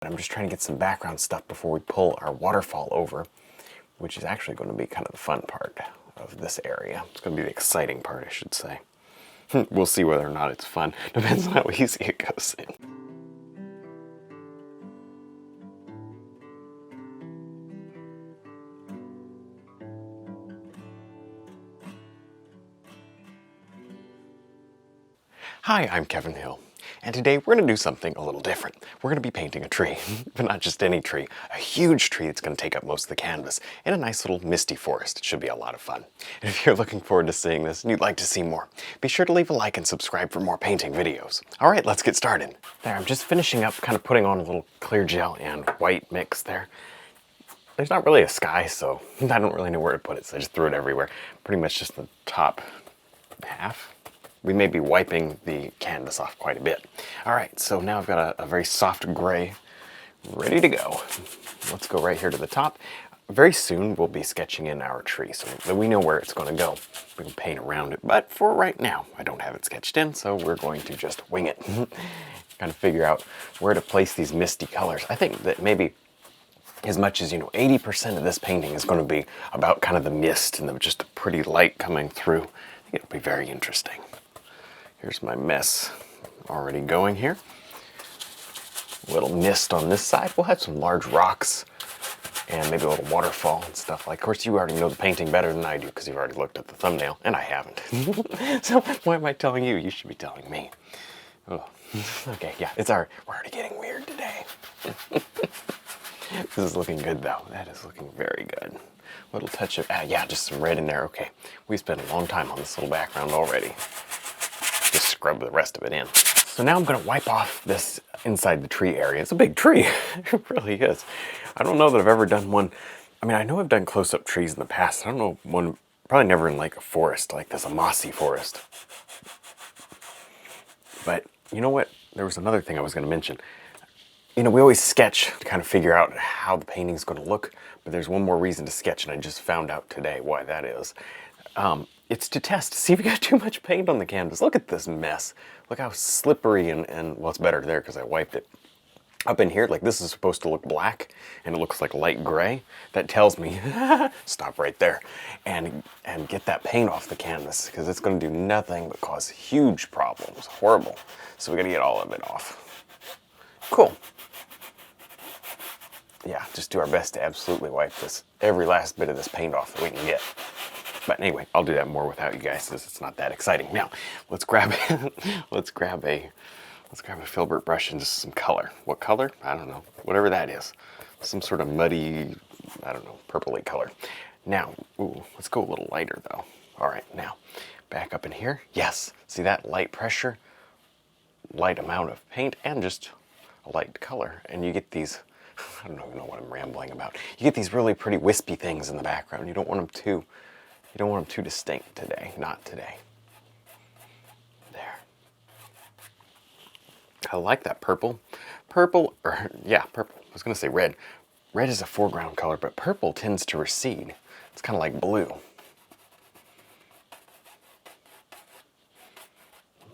I'm just trying to get some background stuff before we pull our waterfall over, which is actually going to be kind of the fun part of this area. It's going to be the exciting part, I should say. We'll see whether or not it's fun. Depends on how easy it goes in. Hi, I'm Kevin Hill, and today we're going to do something a little different. We're going to be painting a tree, but not just any tree, a huge tree that's going to take up most of the canvas in a nice little misty forest. It should be a lot of fun. And if you're looking forward to seeing this and you'd like to see more, be sure to leave a like and subscribe for more painting videos. All right, let's get started. There, I'm just finishing up kind of putting on a little clear gel and white mix there. There's not really a sky, so I don't really know where to put it, so I just threw it everywhere. Pretty much just the top half. We may be wiping the canvas off quite a bit. All right, so now I've got a very soft gray ready to go. Let's go right here to the top. Very soon we'll be sketching in our tree so that we know where it's going to go. We can paint around it, but for right now, I don't have it sketched in, so we're going to just wing it. Kind of figure out where to place these misty colors. I think that maybe as much as, 80% of this painting is going to be about kind of the mist and just a pretty light coming through. I think it'll be very interesting. Here's my mess already going here. A little mist on this side. We'll have some large rocks and maybe a little waterfall and stuff like. Of course, you already know the painting better than I do because you've already looked at the thumbnail, and I haven't. So why am I telling you? You should be telling me. Oh. Okay, yeah, we're already getting weird today. This is looking good though. That is looking very good. A little touch of, just some red in there. Okay, we spent a long time on this little background already. Just scrub the rest of it in. So now I'm going to wipe off this inside the tree area. It's a big tree. It really is. I don't know that I've ever done one. I mean, I know I've done close-up trees in the past. I don't know one, probably never in like a forest like this, a mossy forest. But you know what? There was another thing I was going to mention. We always sketch to kind of figure out how the painting's going to look, but there's one more reason to sketch, and I just found out today why that is. It's to test, see if you got too much paint on the canvas. Look at this mess. Look how slippery and well, it's better there because I wiped it. Up in here, like this is supposed to look black and it looks like light gray. That tells me, stop right there and get that paint off the canvas because it's going to do nothing but cause huge problems. Horrible. So we got to get all of it off. Cool. Yeah, just do our best to absolutely wipe every last bit of this paint off that we can get. But anyway, I'll do that more without you guys since it's not that exciting. Now, let's grab a filbert brush and just some color. What color? I don't know. Whatever that is. Some sort of muddy, I don't know, purpley color. Now, let's go a little lighter though. All right, now, back up in here. Yes, see that light pressure, light amount of paint, and just a light color. And you get these, I don't even know what I'm rambling about. You get these really pretty wispy things in the background. You don't want them too distinct today. Not today. There. I like that purple. Purple. I was going to say red. Red is a foreground color, but purple tends to recede. It's kind of like blue.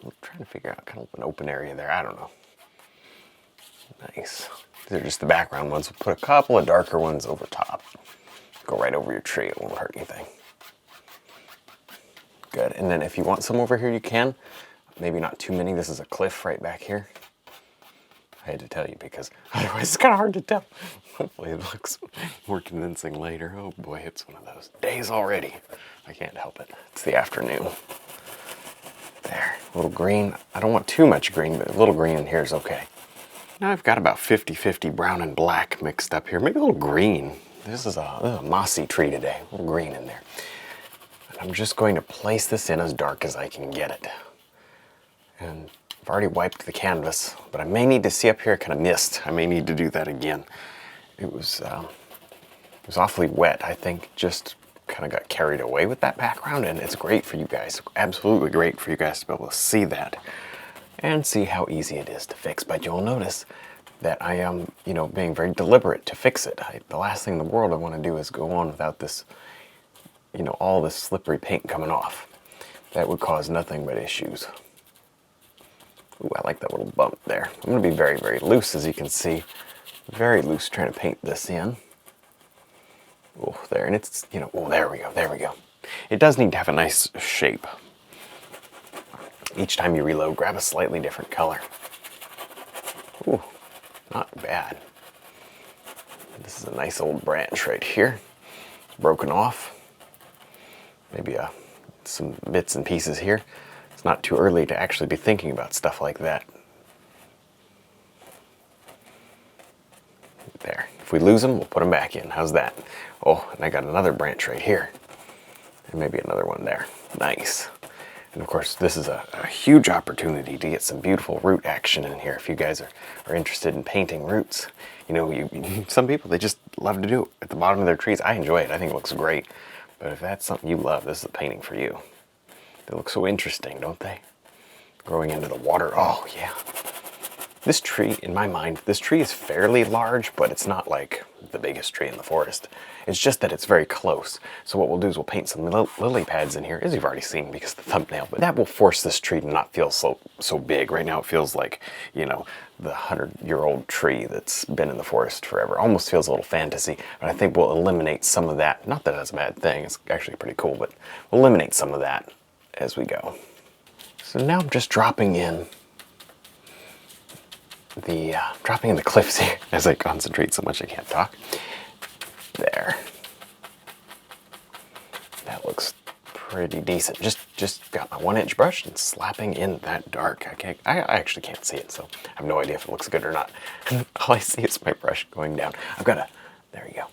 I'm trying to figure out kind of an open area there. I don't know. Nice. These are just the background ones. We'll put a couple of darker ones over top. Go right over your tree. It won't hurt anything. Good. And then if you want some over here, you can. Maybe not too many. This is a cliff right back here. I had to tell you because otherwise it's kind of hard to tell. Hopefully it looks more convincing later. Oh boy, it's one of those days already. I can't help it. It's the afternoon. There. A little green. I don't want too much green, but a little green in here is okay. Now I've got about 50-50 brown and black mixed up here. Maybe a little green. This is a mossy tree today. A little green in there. I'm just going to place this in as dark as I can get it. And I've already wiped the canvas, but I may need to see up here kind of mist. I may need to do that again. It was awfully wet. I think just kind of got carried away with that background, and it's great for you guys. Absolutely great for you guys to be able to see that and see how easy it is to fix. But you'll notice that I am, being very deliberate to fix it. The last thing in the world I want to do is go on without this, all this slippery paint coming off. That would cause nothing but issues. Ooh, I like that little bump there. I'm going to be very, very loose, as you can see. very loose trying to paint this in. Oh, there, and it's, you know, oh, there we go, there we go. It does need to have a nice shape. Each time you reload, grab a slightly different color. Ooh, not bad. This is a nice old branch right here. It's broken off. Maybe some bits and pieces here. It's not too early to actually be thinking about stuff like that. There. If we lose them, we'll put them back in. How's that? Oh, and I got another branch right here. And maybe another one there. Nice. And of course, this is a huge opportunity to get some beautiful root action in here. If you guys are interested in painting roots, you know, some people, they just love to do it at the bottom of their trees. I enjoy it. I think it looks great. But if that's something you love, this is a painting for you. They look so interesting, don't they? Growing into the water. Oh, yeah. This tree, in my mind, this tree is fairly large, but it's not like the biggest tree in the forest. It's just that it's very close. So what we'll do is we'll paint some lily pads in here, as you've already seen because of the thumbnail, but that will force this tree to not feel so big. Right now it feels like, you know, the 100-year-old tree that's been in the forest forever. Almost feels a little fantasy, but I think we'll eliminate some of that. Not that that's a bad thing, it's actually pretty cool, but we'll eliminate some of that as we go. So now I'm just dropping in the cliffs here as I concentrate so much I can't talk. There. That looks pretty decent. Just got my 1-inch brush and slapping in that dark. I actually can't see it, so I have no idea if it looks good or not. All I see is my brush going down. There you go.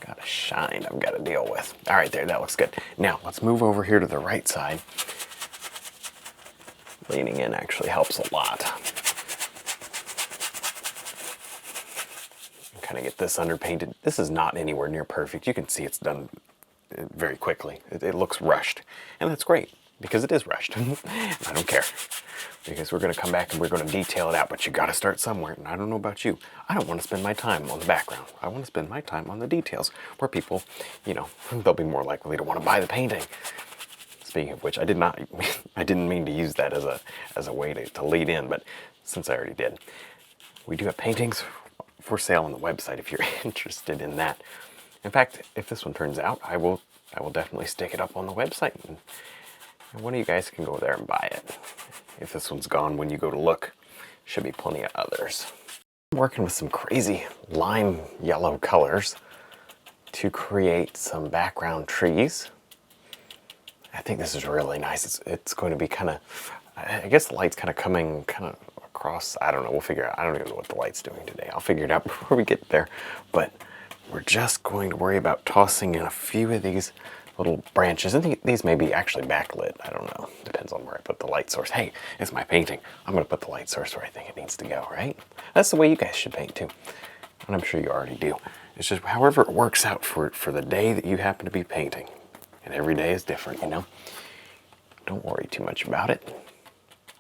Got a shine I've got to deal with. All right, there, that looks good. Now, let's move over here to the right side. Leaning in actually helps a lot. Kind of get this underpainted. This is not anywhere near perfect. You can see it's done very quickly. It looks rushed, and that's great because it is rushed. I don't care because we're going to come back and we're going to detail it out, but you got to start somewhere. And I don't know about you. I don't want to spend my time on the background. I want to spend my time on the details where people, you know, they'll be more likely to want to buy the painting. Speaking of which, I didn't mean to use that as a way to lead in, but since I already did, we do have paintings for sale on the website if you're interested in that. In fact, if this one turns out, I will definitely stick it up on the website, and one of you guys can go there and buy it. If this one's gone when you go to look, should be plenty of others. I'm working with some crazy lime yellow colors to create some background trees. I think this is really nice. It's going to be kind of, I guess the light's kind of coming across. I don't know, we'll figure out. I don't even know what the light's doing today. I'll figure it out before we get there. But we're just going to worry about tossing in a few of these little branches. And these may be actually backlit. I don't know. Depends on where I put the light source. Hey, it's my painting. I'm going to put the light source where I think it needs to go, right? That's the way you guys should paint too. And I'm sure you already do. It's just however it works out for the day that you happen to be painting. And every day is different, you know? Don't worry too much about it.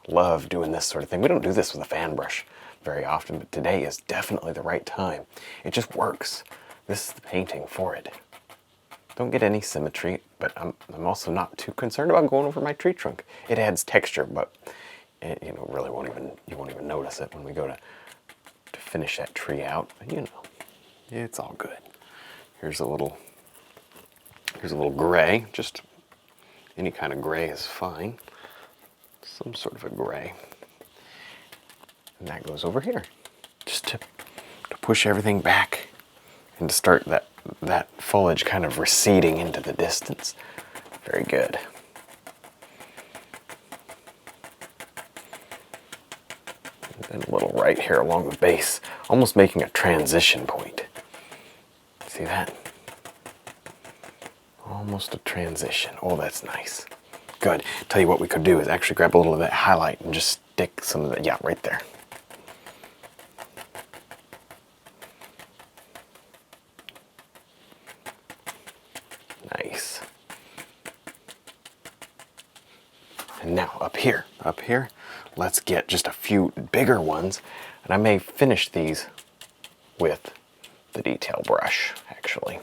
Love doing this sort of thing. We don't do this with a fan brush very often, but today is definitely the right time. It just works. This is the painting for it. Don't get any symmetry, but I'm also not too concerned about going over my tree trunk. It adds texture, but it, you know, really you won't even notice it when we go to finish that tree out. But you know, it's all good. Here's a little gray. Just any kind of gray is fine. Some sort of a gray. And that goes over here. Just to push everything back and to start that foliage kind of receding into the distance. Very good. And then a little right here along the base, almost making a transition point. See that? Almost a transition. Oh, that's nice. Good. Tell you what we could do is actually grab a little of that highlight and just stick some of that, yeah, right there. Nice. And now up here, let's get just a few bigger ones, and I may finish these with the detail brush, actually.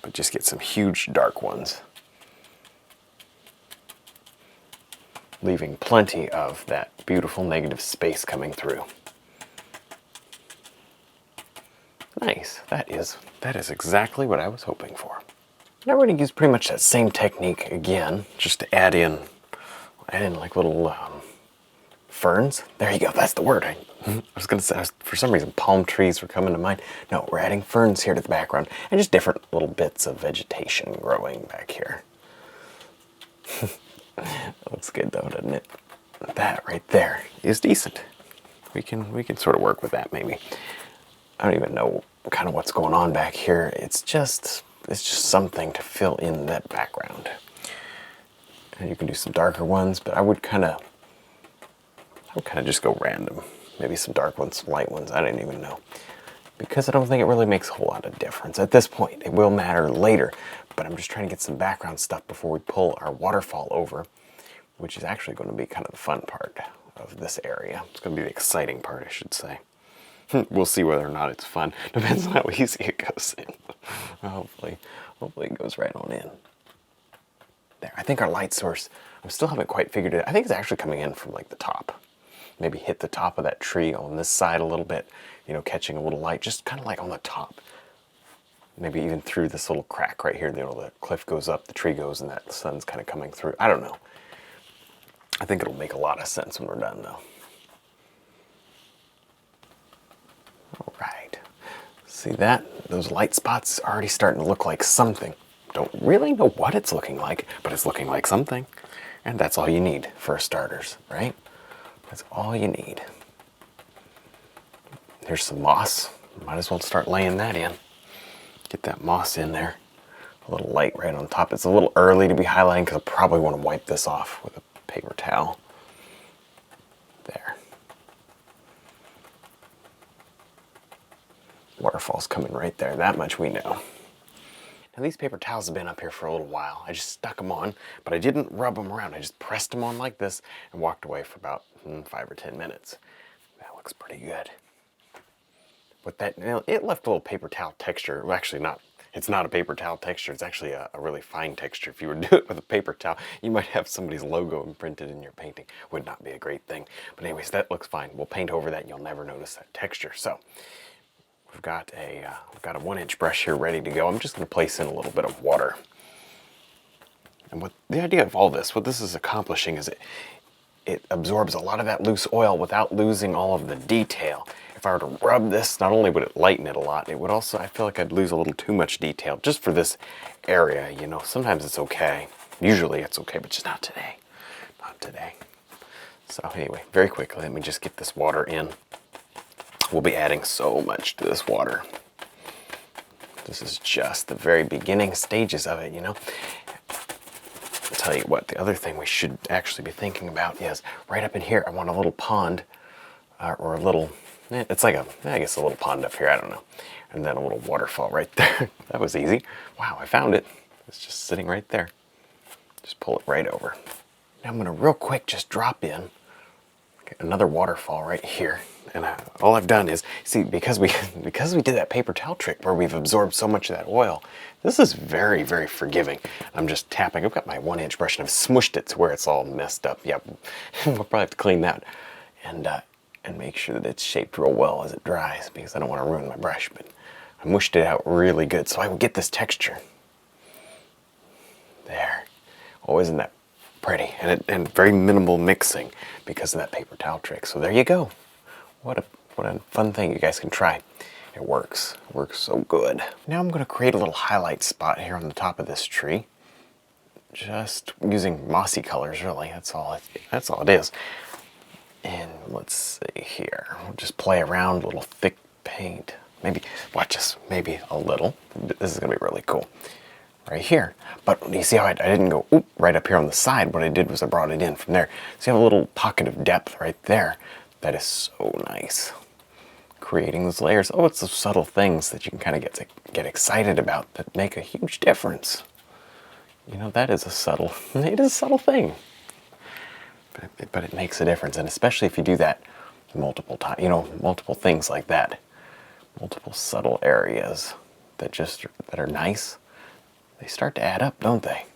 But just get some huge dark ones, leaving plenty of that beautiful negative space coming through. Nice. That is exactly what I was hoping for. Now we're going to use pretty much that same technique again, just to add in like little ferns. There you go. That's the word. I was going to say, for some reason, palm trees were coming to mind. No, we're adding ferns here to the background, and just different little bits of vegetation growing back here. That looks good though, doesn't it? That right there is decent. We can sort of work with that maybe. I don't even know kind of what's going on back here. It's just something to fill in that background. And you can do some darker ones, but I would kind of just go random. Maybe some dark ones, some light ones. I didn't even know. Because I don't think it really makes a whole lot of difference. At this point, it will matter later, but I'm just trying to get some background stuff before we pull our waterfall over, which is actually going to be kind of the fun part of this area. It's going to be the exciting part, I should say. We'll see whether or not it's fun. Depends on how easy it goes in. Hopefully it goes right on in. There, I think our light source, I still haven't quite figured it out. I think it's actually coming in from like the top. Maybe hit the top of that tree on this side a little bit, you know, catching a little light, just kind of like on the top. Maybe even through this little crack right here. You know, the cliff goes up, the tree goes, and that sun's kind of coming through. I don't know. I think it'll make a lot of sense when we're done, though. All right. See that? Those light spots are already starting to look like something. Don't really know what it's looking like, but it's looking like something. And that's all you need for starters, right? That's all you need. Here's some moss. Might as well start laying that in. Get that moss in there. A little light right on top. It's a little early to be highlighting because I probably want to wipe this off with a paper towel. There. Waterfall's coming right there. That much we know. Now these paper towels have been up here for a little while. I just stuck them on, but I didn't rub them around. I just pressed them on like this and walked away for about 5 or 10 minutes. That looks pretty good. But that, you know, it left a little paper towel texture. Well, actually not. It's not a paper towel texture. It's actually a really fine texture. If you were to do it with a paper towel, you might have somebody's logo imprinted in your painting. Would not be a great thing. But anyways, that looks fine. We'll paint over that and you'll never notice that texture. So we've got a 1-inch brush here ready to go. I'm just going to place in a little bit of water. And what the idea of all this, what this is accomplishing is it absorbs a lot of that loose oil without losing all of the detail. If I were to rub this, not only would it lighten it a lot, it would also, I feel like I'd lose a little too much detail just for this area, you know. Sometimes it's okay. Usually it's okay, but just not today. Not today. So anyway, very quickly, let me just get this water in. We'll be adding so much to this water. This is just the very beginning stages of it, you know. I'll tell you what, the other thing we should actually be thinking about is right up in here, I want a little pond or a little, it's like I guess a little pond up here, I don't know. And then a little waterfall right there. That was easy. Wow, I found it. It's just sitting right there. Just pull it right over. Now I'm going to real quick just drop in another waterfall right here. And all I've done is, see, because we did that paper towel trick where we've absorbed so much of that oil, this is very, very forgiving. I'm just tapping. I've got my 1-inch brush and I've smushed it to where it's all messed up. Yep, we'll probably have to clean that and make sure that it's shaped real well as it dries because I don't want to ruin my brush. But I mushed it out really good so I would get this texture. There. Oh, isn't that pretty? And very minimal mixing because of that paper towel trick. So there you go. What a fun thing you guys can try. It works. It works so good. Now I'm going to create a little highlight spot here on the top of this tree. Just using mossy colors, really. That's all it is. And let's see here. We'll just play around, a little thick paint. Maybe, watch this, maybe a little. This is going to be really cool. Right here. But you see how I didn't go right up here on the side. What I did was I brought it in from there. So you have a little pocket of depth right there. That is so nice. Creating those layers. Oh, it's those subtle things that you can kind of get excited about that make a huge difference. You know, it is a subtle thing. But it makes a difference, and especially if you do that multiple times, you know, multiple things like that. Multiple subtle areas that are nice. They start to add up, don't they?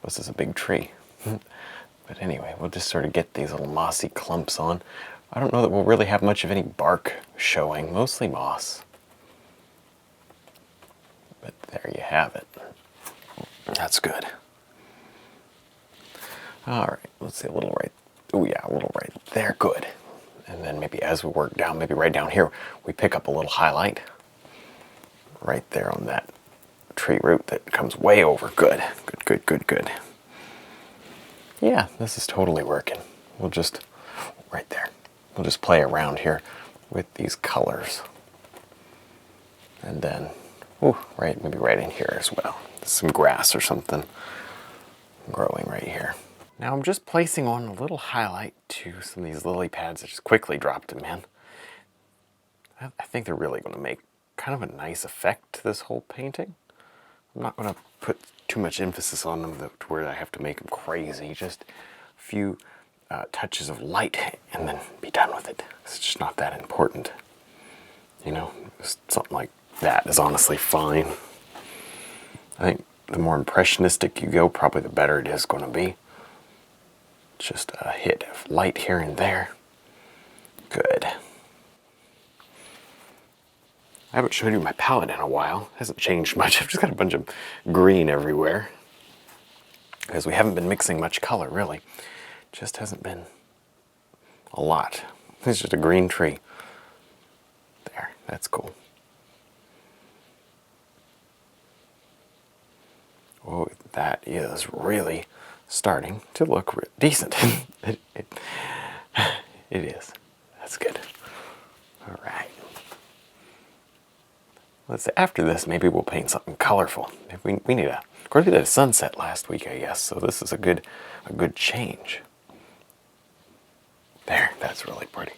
This is a big tree. But anyway, we'll just sort of get these little mossy clumps on. I don't know that we'll really have much of any bark showing, mostly moss. There you have it. That's good. All right, let's see, a little right. Oh yeah, a little right there, good. And then maybe as we work down, maybe right down here, we pick up a little highlight right there on that tree root that comes way over. Good, good, good, good, good. Yeah, this is totally working. We'll just, right there, we'll just play around here with these colors. And then, ooh, right, maybe right in here as well. Some grass or something growing right here. Now I'm just placing on a little highlight to some of these lily pads. I just quickly dropped them in. I think they're really going to make kind of a nice effect to this whole painting. I'm not going to put too much emphasis on them to where I have to make them crazy. Just a few touches of light and then be done with it. It's just not that important. You know, just something like that is honestly fine. I think the more impressionistic you go, probably the better it is going to be. Just a hit of light here and there. Good. I haven't shown you my palette in a while. It hasn't changed much. I've just got a bunch of green everywhere. Because we haven't been mixing much color, really. Just hasn't been a lot. It's just a green tree. There, that's cool. Oh, that is really starting to look decent. it is. That's good. All right. Let's say after this, maybe we'll paint something colorful. We need a. Of course, we did a sunset last week, I guess. So this is a good change. There, that's really pretty.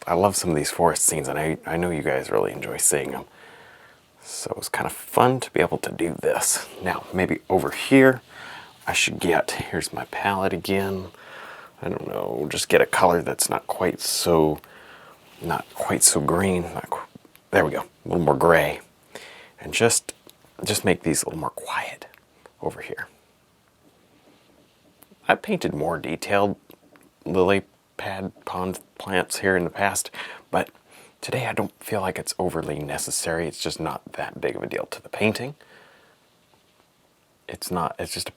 I love some of these forest scenes, and I know you guys really enjoy seeing them. So it's kind of fun to be able to do this. Now, maybe over here, I should get, here's my palette again. I don't know, just get a color that's not quite so green. There we go, a little more gray. And just make these a little more quiet over here. I've painted more detailed lily pad pond plants here in the past, but today I don't feel like it's overly necessary. It's just not that big of a deal to the painting. It's just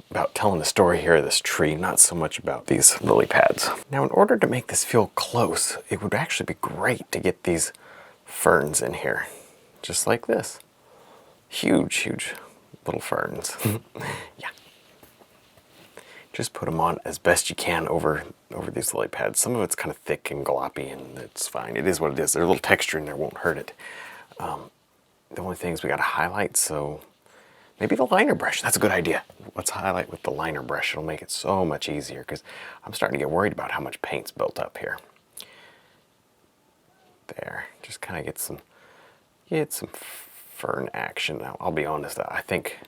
about telling the story here of this tree, not so much about these lily pads. Now, in order to make this feel close, it would actually be great to get these ferns in here, just like this. Huge, huge little ferns. Yeah. Just put them on as best you can over these lily pads. Some of it's kind of thick and gloppy, and it's fine. It is what it is. There's a little texture in there, won't hurt it. The only thing is we got to highlight, so maybe the liner brush. That's a good idea. Let's highlight with the liner brush. It'll make it so much easier, because I'm starting to get worried about how much paint's built up here. There. Just kind of get some fern action. Now, I'll be honest, I think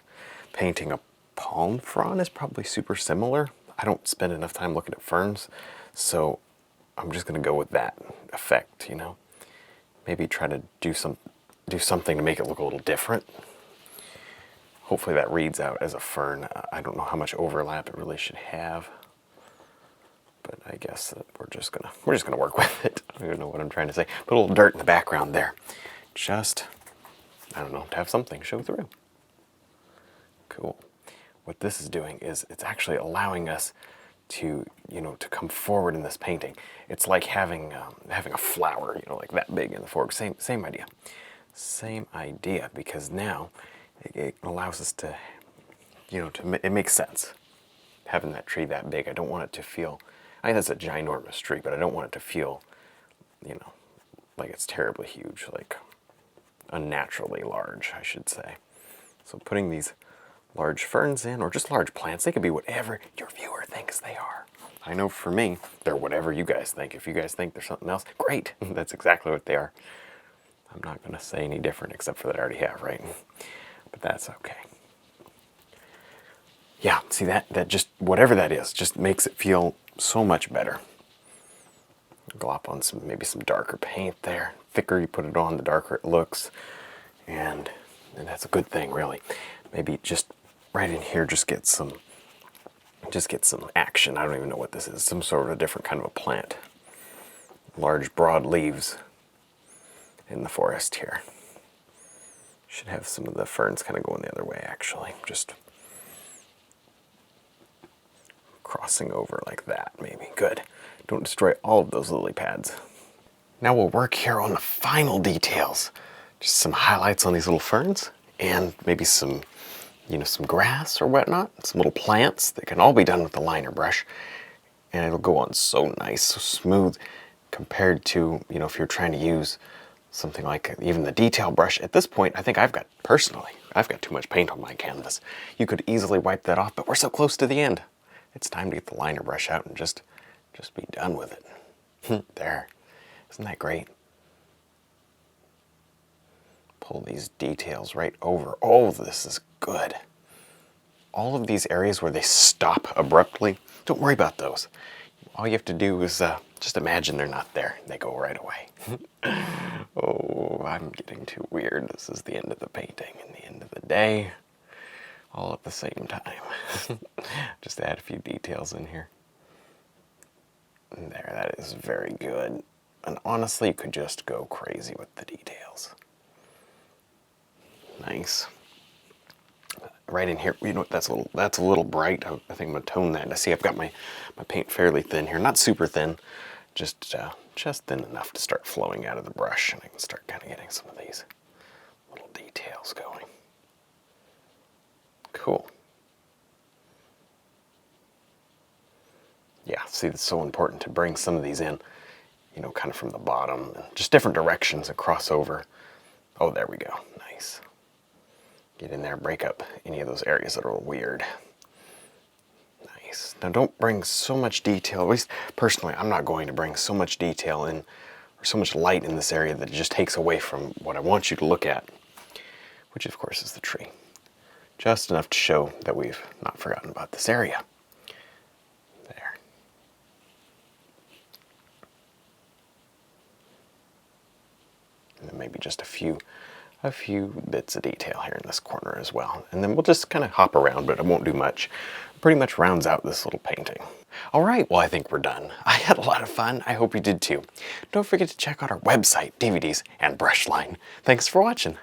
painting a palm frond is probably super similar. I don't spend enough time looking at ferns, so I'm just going to go with that effect, you know. Maybe try to do something to make it look a little different. Hopefully that reads out as a fern. I don't know how much overlap it really should have, but I guess that we're just gonna work with it. I don't even know what I'm trying to say. Put a little dirt in the background there. Just, I don't know, to have something show through. Cool. What this is doing is it's actually allowing us to, to come forward in this painting. It's like having a flower, like that big in the fork. Same idea. Same idea, because now it allows us to, it makes sense. Having that tree that big, I don't want it to feel, I think that's a ginormous tree, but I don't want it to feel, like it's terribly huge, like unnaturally large, I should say. So putting these large ferns in, or just large plants, they could be whatever your viewer thinks they are. I know for me, they're whatever you guys think. If you guys think they're something else, great. That's exactly what they are. I'm not going to say any different, except for that I already have, right? But that's okay. Yeah, see that just, whatever that is, just makes it feel so much better. Glop on maybe some darker paint there. Thicker you put it on, the darker it looks. And that's a good thing, really. Maybe just right in here, just get some action. I don't even know what this is. Some sort of a different kind of a plant. Large, broad leaves in the forest here. Should have some of the ferns kind of going the other way, actually. Just crossing over like that, maybe. Good. Don't destroy all of those lily pads. Now we'll work here on the final details. Just some highlights on these little ferns, and maybe some, some grass or whatnot, some little plants that can all be done with the liner brush. And it'll go on so nice, so smooth, compared to, if you're trying to use something like even the detail brush. At this point, I think personally, I've got too much paint on my canvas. You could easily wipe that off, but we're so close to the end. It's time to get the liner brush out and just be done with it. There. Isn't that great? Pull these details right over. Oh, this is good. All of these areas where they stop abruptly, don't worry about those. All you have to do is just imagine they're not there. They go right away. Oh, I'm getting too weird. This is the end of the painting and the end of the day, all at the same time. Just add a few details in here. And there, that is very good. And honestly, you could just go crazy with the details. Nice. Right in here, that's a little bright. I think I'm gonna tone that. I see I've got my paint fairly thin here, not super thin, just thin enough to start flowing out of the brush, and I can start kind of getting some of these little details going. Cool. Yeah, see, it's so important to bring some of these in, kind of from the bottom, and just different directions and cross over. Oh, there we go. Nice. Get in there, break up any of those areas that are weird. Nice. Now don't bring so much detail, at least personally, I'm not going to bring so much detail in, or so much light in this area that it just takes away from what I want you to look at, which of course is the tree. Just enough to show that we've not forgotten about this area. There. And then maybe just a few bits of detail here in this corner as well. And then we'll just kind of hop around, but I won't do much. Pretty much rounds out this little painting. All right, well, I think we're done. I had a lot of fun. I hope you did too. Don't forget to check out our website, DVDs, and brush line. Thanks for watching.